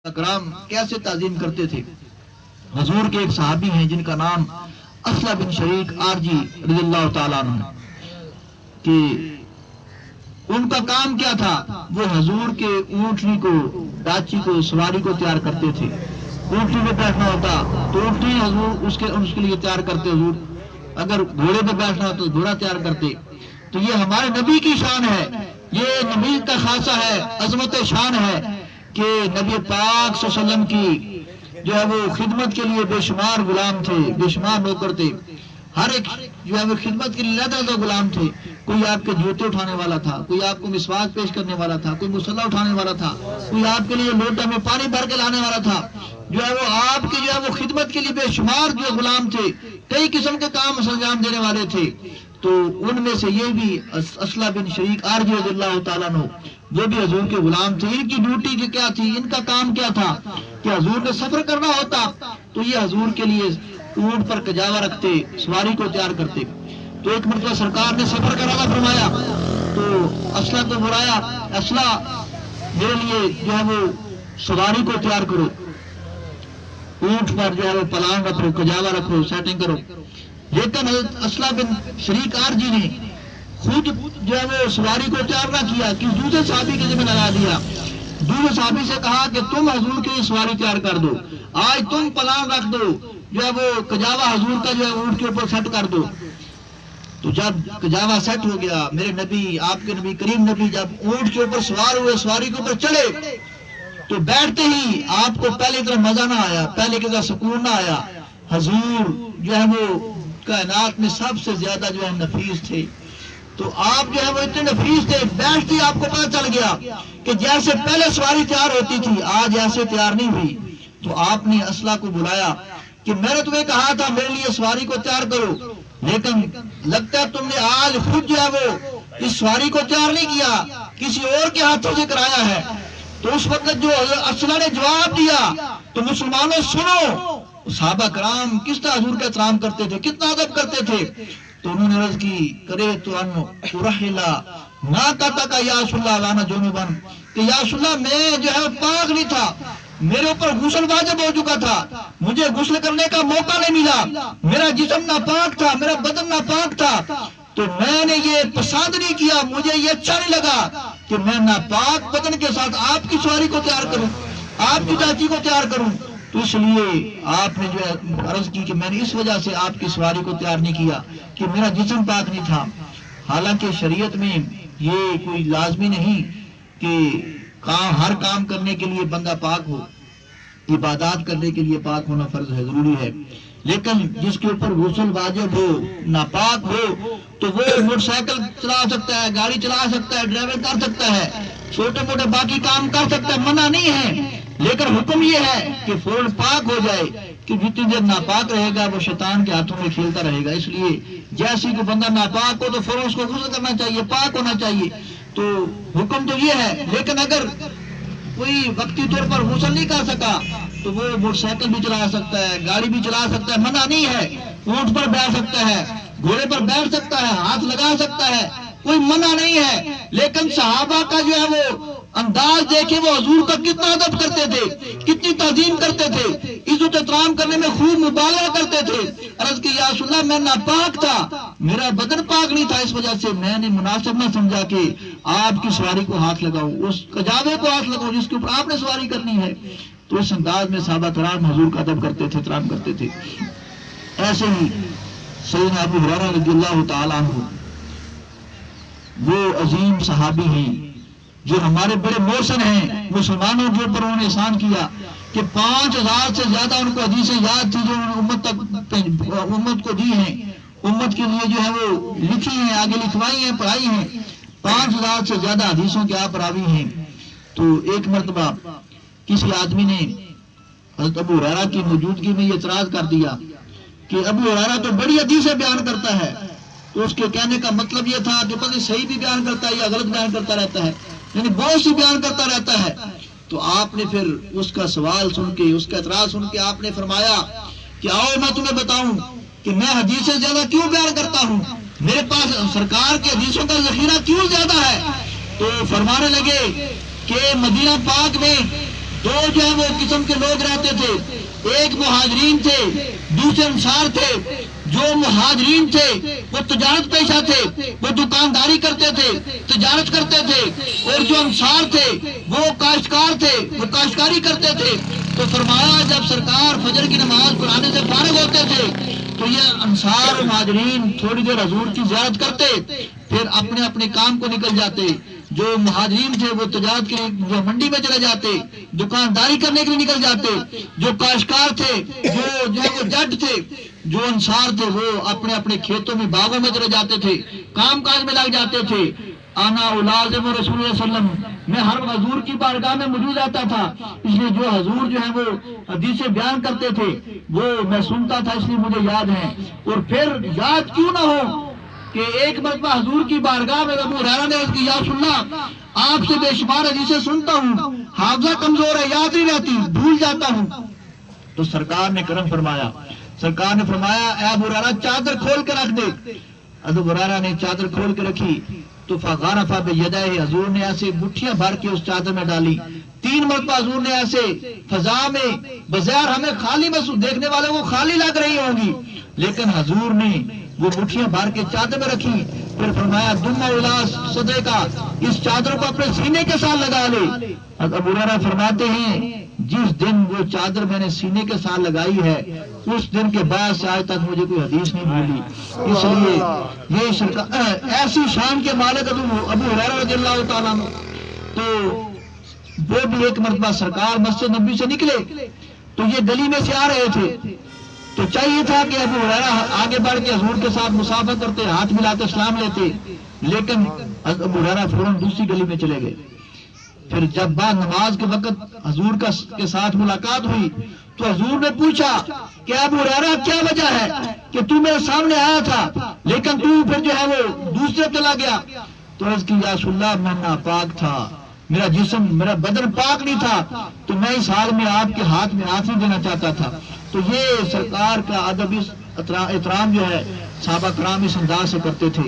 اکرام کیسے تعظیم کرتے تھے۔ حضور کے ایک صحابی ہیں جن کا نام اسلم بن شریک آرجی رضی اللہ تعالیٰ عنہ، کہ ان کا کام کیا تھا، وہ حضور کے اونٹنی کو، ڈاچی کو، سواری کو تیار کرتے تھے۔ اونٹنی پہ بیٹھنا ہوتا تو اونٹنی حضور اس کے لیے تیار کرتے، حضور اگر گھوڑے پہ بیٹھنا ہو تو گھوڑا تیار کرتے۔ تو یہ ہمارے نبی کی شان ہے، یہ نبی کا خاصہ ہے، عظمت شان ہے کہ نبی پاک صلی اللہ علیہ وسلم کی جو ہے وہ خدمت کے لیے بے شمار غلام تھے، بے شمار نوکر تھے، ہر ایک جو ہے وہ خدمت کے لیے لہذا غلام تھے۔ کوئی آپ کے جوتے اٹھانے والا تھا، کوئی آپ کو مسواک پیش کرنے والا تھا، کوئی مصلی اٹھانے والا تھا، کوئی آپ کے لیے لوٹا میں پانی بھر کے لانے والا تھا، جو ہے وہ آپ کی جو ہے وہ خدمت کے لیے بے شمار جو غلام تھے، کئی قسم کے کام انجام دینے والے تھے۔ تو ان میں سے یہ بھی اسلم بن شریک آرجی رضی اللہ تعالیٰ عنہ، وہ بھی حضور کے غلام تھے۔ ان کی ڈیوٹی کیا تھی، ان کا کام کیا تھا کہ حضور نے سفر کرنا ہوتا تو یہ حضور کے لیے اونٹ پر کجاوا رکھتے، سواری کو تیار کرتے۔ تو ایک مرتبہ سرکار نے سفر کا ارادہ فرمایا تو اسلم کو بلایا، اسلم میرے لیے جو ہے وہ سواری کو تیار کرو، اونٹ پر جو ہے وہ پلان رکھو، کجاوا رکھو، سیٹنگ کرو۔ لیکن اسلم بن شریک آرجی نے خود جو ہے وہ سواری کو تیار نہ کیا کہ دوسرے صحابی کے ذمہ لگا دیا۔ دوسرے صحابی سے کہا کہ تم حضور کے لیے سواری تیار کر دو، آج تم پلان رکھ دو، جو ہے وہ کجاوا حضور کا جو ہے اونٹ کے اوپر سیٹ کر دو۔ تو جب کجاوا سیٹ ہو گیا، میرے نبی، آپ کے نبی کریم نبی جب اونٹ کے اوپر سوار ہوئے، سواری کے اوپر چڑھے تو بیٹھتے ہی آپ کو پہلے کی طرح مزہ نہ آیا، پہلے کی طرح سکون نہ آیا۔ حضور جو ہے وہ کائنات میں سب سے زیادہ جو ہے نفیس تھے، تو آپ جو ہے وہ اتنے نفیس تھے، بیٹھتے ہی آپ کو پتہ چل گیا کہ جیسے پہلے سواری تیار ہوتی تھی آج ایسے تیار نہیں ہوئی۔ تو آپ نے اسلم کو بلایا کہ میں نے تمہیں کہا تھا میرے لیے سواری کو تیار کرو، لیکن لگتا ہے تم نے آج خود جو ہے وہ اس سواری کو تیار نہیں کیا، کسی اور کے ہاتھوں سے کرایا ہے۔ تو اس وقت جو اسلم نے جواب دیا تو مسلمانوں سنو، صحابہ کرام کس طرح حضور کا احترام کرتے تھے، کتنا ادب کرتے تھے۔ تو انہوں نے عرض کی کرے تو انہا نا کہتا کا یا رسول اللہ وانا جنوبن، کہ یا رسول اللہ میں جو ہے پاک نہیں تھا، میرے اوپر غسل واجب ہو چکا تھا، مجھے غسل کرنے کا موقع نہیں ملا، میرا جسم ناپاک تھا، میرا بدن ناپاک تھا، تو میں نے یہ پسند نہیں کیا، مجھے یہ اچھا نہیں لگا کہ میں ناپاک بدن کے ساتھ آپ کی سواری کو تیار کروں، آپ کی ڈاچی کو تیار کروں۔ تو اس لیے آپ نے جو ہے عرض کی کہ میں نے اس وجہ سے آپ کی سواری کو تیار نہیں کیا کہ میرا جسم پاک نہیں تھا۔ حالانکہ شریعت میں یہ کوئی لازمی نہیں کہ ہر کام کرنے کے لیے بندہ پاک ہو، عبادات کرنے کے لیے پاک ہونا فرض ہے، ضروری ہے، لیکن جس کے اوپر غسل واجب ہو، ناپاک ہو، تو وہ موٹر سائیکل چلا سکتا ہے، گاڑی چلا سکتا ہے، ڈرائیور کر سکتا ہے، چھوٹے موٹے باقی کام کر سکتا ہے، منع نہیں ہے، لیکن حکم یہ ہے کہ فوراً پاک ہو جائے، کہ جتنی دیر ناپاک رہے گا وہ شیطان کے ہاتھوں میں کھیلتا رہے گا۔ اس لیے جیسے کہ بندہ ناپاک ہو تو فوراً اس کو غسل کرنا چاہیے، پاک ہونا چاہیے۔ تو حکم تو یہ ہے، لیکن اگر کوئی وقتی طور پر غسل نہیں کر سکا تو وہ موٹر سائیکل بھی چلا سکتا ہے، گاڑی بھی چلا سکتا ہے، منع نہیں ہے، اونٹ پر بیٹھ سکتا ہے، گھوڑے پر بیٹھ سکتا ہے، ہاتھ لگا سکتا ہے، کوئی منع نہیں ہے۔ لیکن صحابہ کا جو ہے وہ انداز دیکھے، وہ حضور کا کتنا ادب کرتے تھے، کتنی تعظیم کرتے تھے، عزت احترام کرنے میں خوب مبالغہ کرتے تھے۔ عرض کی یا رسول اللہ میں ناپاک تھا، میرا بدن پاک نہیں تھا، اس وجہ سے میں نے مناسب نہ سمجھا کہ آپ کی سواری کو ہاتھ لگاؤں، اس کجاوے کو ہاتھ لگاؤں جس کے اوپر آپ نے سواری کرنی ہے۔ تو اس انداز میں صحابہ کرام حضور کا ادب کرتے تھے، احترام کرتے تھے۔ ایسے ہی سیدنا ابو ہریرہ رضی اللہ تعالیٰ عنہ، وہ عظیم صحابی ہیں جو ہمارے بڑے محسن ہیں، مسلمانوں کے اوپر انہوں نے احسان کیا کہ 5000 سے زیادہ ان کو حدیثیں یاد تھی جو انہوں نے امت کو دی ہیں، امت کے لیے جو ہے وہ لکھی ہیں، آگے لکھوائی ہیں، پڑھائی ہیں، 5000 سے زیادہ حدیثوں کے آپ راوی ہیں۔ تو ایک مرتبہ کسی آدمی نے حضرت ابو ہریرہ کی موجودگی میں یہ اعتراض کر دیا کہ ابو ہریرہ تو بڑی حدیثیں بیان کرتا ہے، تو اس کے کہنے کا مطلب یہ تھا کہ پتہ صحیح بھی بیان کرتا ہے یا غلط بیان کرتا رہتا ہے، یعنی بہت سی بیان کرتا رہتا ہے۔ تو آپ نے پھر اس کا سوال سن کے، اس کا اعتراض سن کے آپ نے فرمایا کہ آؤ میں تمہیں بتاؤں کہ میں حدیثیں زیادہ کیوں بیان کرتا ہوں، میرے پاس سرکار کے حدیثوں کا ذخیرہ کیوں زیادہ ہے۔ تو فرمانے لگے کہ مدینہ پاک میں دو جو ہے وہ قسم کے لوگ رہتے تھے، ایک مہاجرین تھے، دوسرے انصار تھے۔ جو مہاجرین تھے وہ تجارت پیشہ تھے، وہ دکانداری کرتے تھے، تجارت کرتے تھے، اور جو انصار تھے وہ کاشتکار تھے، وہ کاشتکاری کرتے تھے۔ تو فرمایا جب سرکار فجر کی نماز پڑھانے سے فارغ ہوتے تھے تو یہ انصار اور مہاجرین تھوڑی دیر حضور کی زیارت کرتے، پھر اپنے اپنے کام کو نکل جاتے۔ جو مہاجرین تھے وہ تجارت کے لیے منڈی میں چلے جاتے، دکانداری کرنے کے لیے نکل جاتے۔ جو کاشتکار تھے، جو ہے وہ جٹ تھے، جو انصار تھے وہ اپنے اپنے کھیتوں میں باغوں میں چلے جاتے تھے، کام کاج میں لگ جاتے تھے۔ آنا لازم رسول اللہ صلی اللہ علیہ وسلم، میں ہر حضور کی بارگاہ میں موجود رہتا تھا، اس لیے جو حضور جو ہے وہ حدیثیں بیان کرتے تھے وہ میں سنتا تھا، اس لیے مجھے یاد ہے۔ اور پھر یاد کیوں نہ ہو کہ ایک مرتبہ حضور کی بارگاہ میں ابو ہریرہ نے عرض کی، یا رسول اللہ آپ سے بے شمار حدیثیں سنتا ہوں، حافظہ کمزور ہے، یاد نہیں رہتی، بھول جاتا ہوں۔ تو سرکار نے کرم فرمایا، سرکار نے فرمایا اے ابو ہریرہ چادر کھول کے رکھ دے۔ ابو ہریرہ نے چادر کھول کے رکھی تو فغرف بیدیہ، حضور نے ایسے مٹھیاں بھر کے اس چادر میں ڈالی۔ 3 مرتبہ حضور نے ایسے فضا میں، بظاہر ہمیں خالی محسوس، دیکھنے والوں کو خالی لگ رہی ہوں گی، لیکن حضور نے وہ مٹھیاں بھر کے چادر میں رکھی۔ پھر فرمایا دم الاس صدرے کا، اس چادر کو اپنے سینے کے ساتھ لگا لے۔ ابو ہریرہ فرماتے ہیں جس دن وہ چادر میں نے سینے کے ساتھ لگائی ہے اس دن کے بعد سے آج تک مجھے کوئی حدیث نہیں بھولی۔ اس لیے یہ ایسی شان کے مالک ابو ہریرہ رضی اللہ تعالیٰ عنہ، تو وہ بھی ایک مرتبہ سرکار مسجد نبوی سے نکلے تو یہ گلی میں سے آ رہے تھے، تو چاہیے تھا کہ ابو ہریرہ آگے بڑھ کے حضور کے ساتھ مسافہ کرتے، ہاتھ ملاتے، سلام لیتے، لیکن ابو ہریرہ فوراً دوسری گلی میں چلے گئے۔ پھر جب بعد نماز کے وقت حضور کے ساتھ ملاقات ہوئی تو حضور نے پوچھا کہ ابو ہریرہ کیا وجہ ہے کہ تو میرے سامنے آیا تھا لیکن تو پھر جو ہے وہ دوسرے چلا گیا؟ تو عرض کی یا رسول اللہ میں ناپاک تھا، میرا جسم، میرا بدن پاک نہیں تھا، تو میں اس حال میں آپ کے ہاتھ میں ہاتھ نہیں دینا چاہتا تھا۔ تو یہ سرکار کا ادب، احترام جو ہے صحابہ کرام اس انداز سے کرتے تھے۔